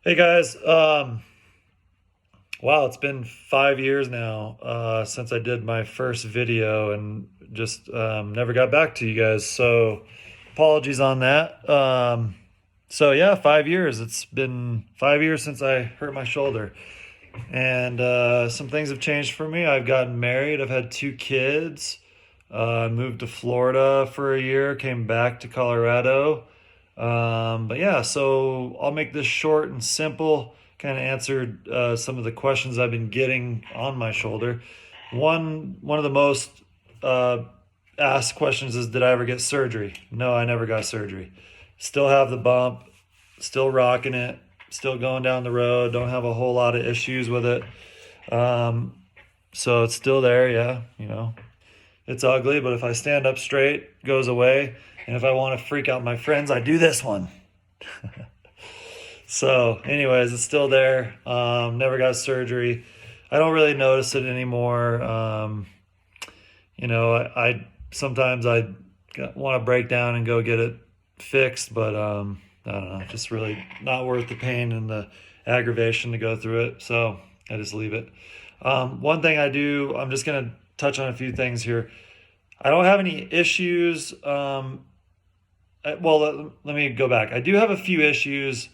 Hey guys, wow, it's been 5 years now since I did my first video and just never got back to you guys. So apologies on that. So yeah, 5 years. It's been 5 years since I hurt my shoulder, and some things have changed for me. I've gotten married. I've had two kids. Moved to Florida for a year. Came back to Colorado. But yeah, so I'll make this short and simple. Kind of answered some of the questions I've been getting on my shoulder. One of the most uh, asked questions is, did I ever get surgery? No, I never got surgery. Still have the bump. Still rocking it. Still going down the road. Don't have a whole lot of issues with it. Um, so it's still there. Yeah, it's ugly, but if I stand up straight, it goes away. And if I want to freak out my friends, I do this one. So, anyways, it's still there. Never got surgery. I don't really notice it anymore. I sometimes I want to break down and go get it fixed, but I don't know, just really not worth the pain and the aggravation to go through it. So I just leave it. One thing I do, I'm just gonna touch on a few things here. I don't have any issues. Well, let me go back. I do have a few issues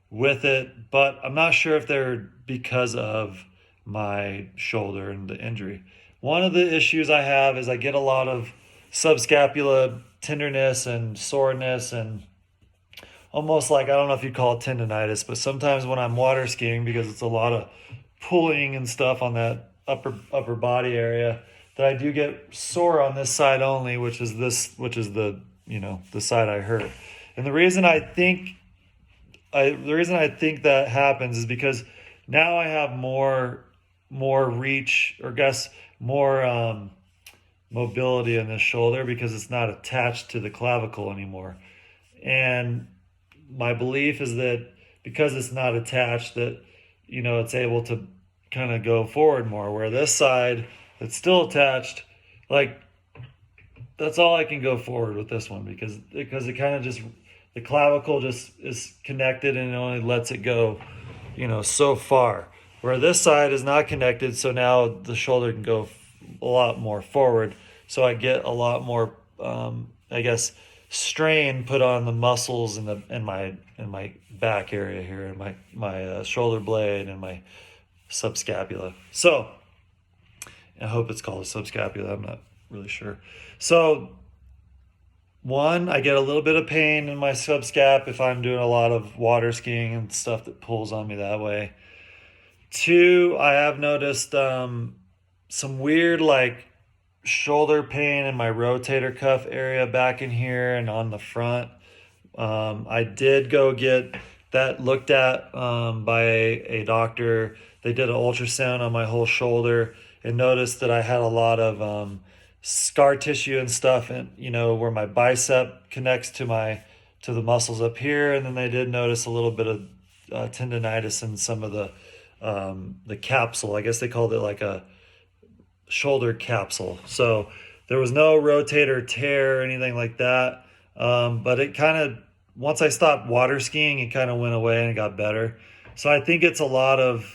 with it, but I'm not sure if they're because of my shoulder and the injury. One of the issues I have is I get a lot of subscapula tenderness and soreness, and almost like, I don't know if you call it tendonitis, but sometimes when I'm water skiing, because it's a lot of pulling and stuff on that upper body area, that I do get sore on this side only, which is the side I hurt. And the reason I think that happens is because now I have more reach, or guess more mobility in this shoulder, because it's not attached to the clavicle anymore. And my belief is that because it's not attached, that it's able to kind of go forward more, where this side that's still attached, like, that's all I can go forward with this one, because it kind of just, the clavicle just is connected and it only lets it go so far, where this side is not connected. So now the shoulder can go a lot more forward, so I get a lot more I guess strain put on the muscles in my back area here, in my shoulder blade and my subscapula. So I hope it's called a subscapula. I'm not really sure. So one, I get a little bit of pain in my subscap if I'm doing a lot of water skiing and stuff that pulls on me that way. Two, I have noticed some weird, like, shoulder pain in my rotator cuff area back in here and on the front. I did go get that looked at by a doctor. They did an ultrasound on my whole shoulder and noticed that I had a lot of scar tissue and stuff, and where my bicep connects to the muscles up here. And then they did notice a little bit of tendonitis in some of the capsule. I guess they called it like a shoulder capsule. So there was no rotator tear or anything like that. But it kind of, once I stopped water skiing, it kind of went away and it got better. So I think it's a lot of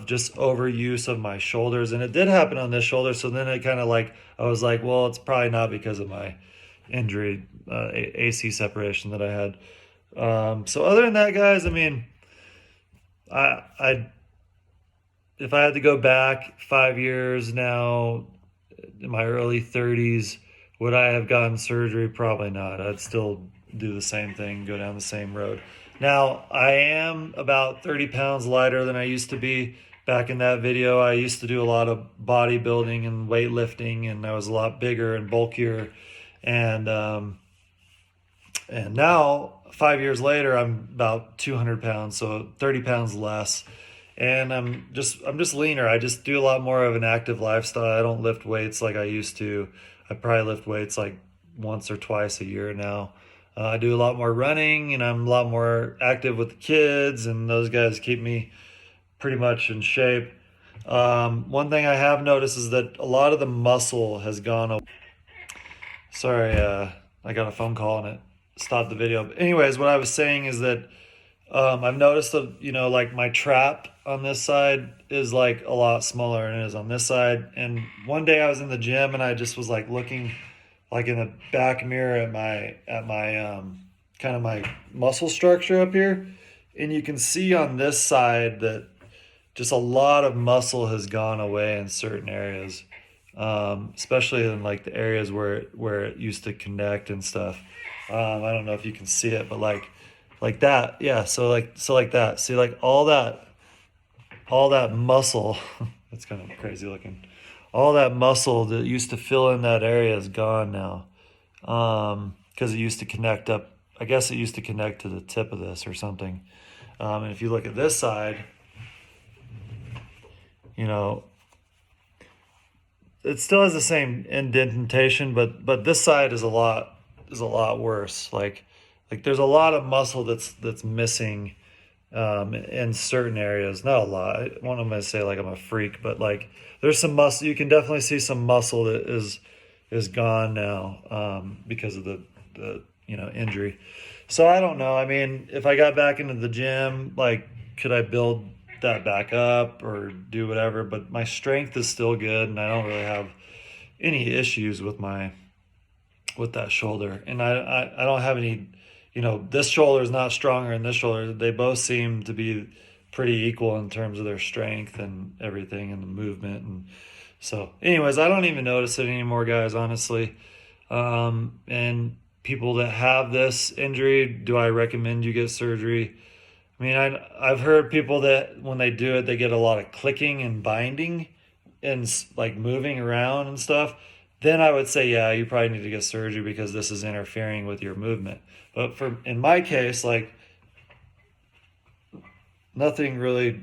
just overuse of my shoulders, and it did happen on this shoulder. So then it kind of, like, I was like, well, it's probably not because of my injury, AC separation that I had. So other than that, guys, I mean, I if I had to go back 5 years now, in my early 30s, would I have gotten surgery? Probably not. I'd still do the same thing, go down the same road. Now, I am about 30 pounds lighter than I used to be. Back in that video, I used to do a lot of bodybuilding and weightlifting, and I was a lot bigger and bulkier. And now, 5 years later, I'm about 200 pounds, so 30 pounds less. And I'm just leaner. I just do a lot more of an active lifestyle. I don't lift weights like I used to. I probably lift weights like once or twice a year now. I do a lot more running, and I'm a lot more active with the kids, and those guys keep me pretty much in shape. One thing I have noticed is that a lot of the muscle has gone away. Sorry, I got a phone call and it stopped the video. But anyways, what I was saying is that I've noticed that, like my trap on this side is like a lot smaller than it is on this side. And one day I was in the gym and I just was like looking like in the back mirror at my kind of my muscle structure up here. And you can see on this side that just a lot of muscle has gone away in certain areas, especially in like the areas where it used to connect and stuff. I don't know if you can see it, but like that, yeah. So like that. See, like all that muscle. It's kind of crazy looking. All that muscle that used to fill in that area is gone now, because it used to connect up. I guess it used to connect to the tip of this or something. And if you look at this side, you know, it still has the same indentation, but this side is a lot worse. Like there's a lot of muscle that's missing, in certain areas. Not a lot. I want to say like I'm a freak, but like there's some muscle. You can definitely see some muscle that is gone now, because of the injury. So I don't know. I mean, if I got back into the gym, like could I build that back up or do whatever? But my strength is still good, and I don't really have any issues with that shoulder. And I don't have any, this shoulder is not stronger than this shoulder. They both seem to be pretty equal in terms of their strength and everything and the movement. And so, anyways, I don't even notice it anymore, guys, honestly. And people that have this injury, do I recommend you get surgery? I mean, I've heard people that when they do it, they get a lot of clicking and binding and like moving around and stuff. Then I would say, yeah, you probably need to get surgery because this is interfering with your movement. But in my case, like nothing really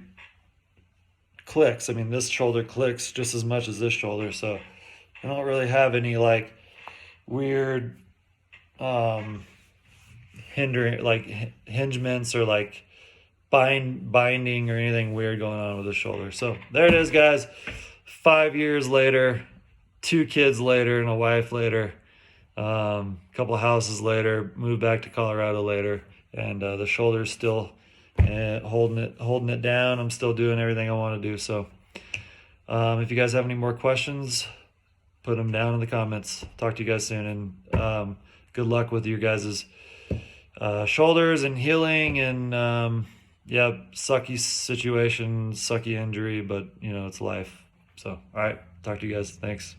clicks. I mean, this shoulder clicks just as much as this shoulder, so I don't really have any like weird um hindering like hingements or like binding or anything weird going on with the shoulder. So there it is, guys. 5 years later, 2 kids later, and a wife later, couple houses later, moved back to Colorado later, and the shoulder's still holding it down. I'm still doing everything I want to do. So if you guys have any more questions, put them down in the comments. Talk to you guys soon, and good luck with your guys' shoulders and healing. And yeah, sucky situation, sucky injury, but it's life. So all right, talk to you guys. Thanks.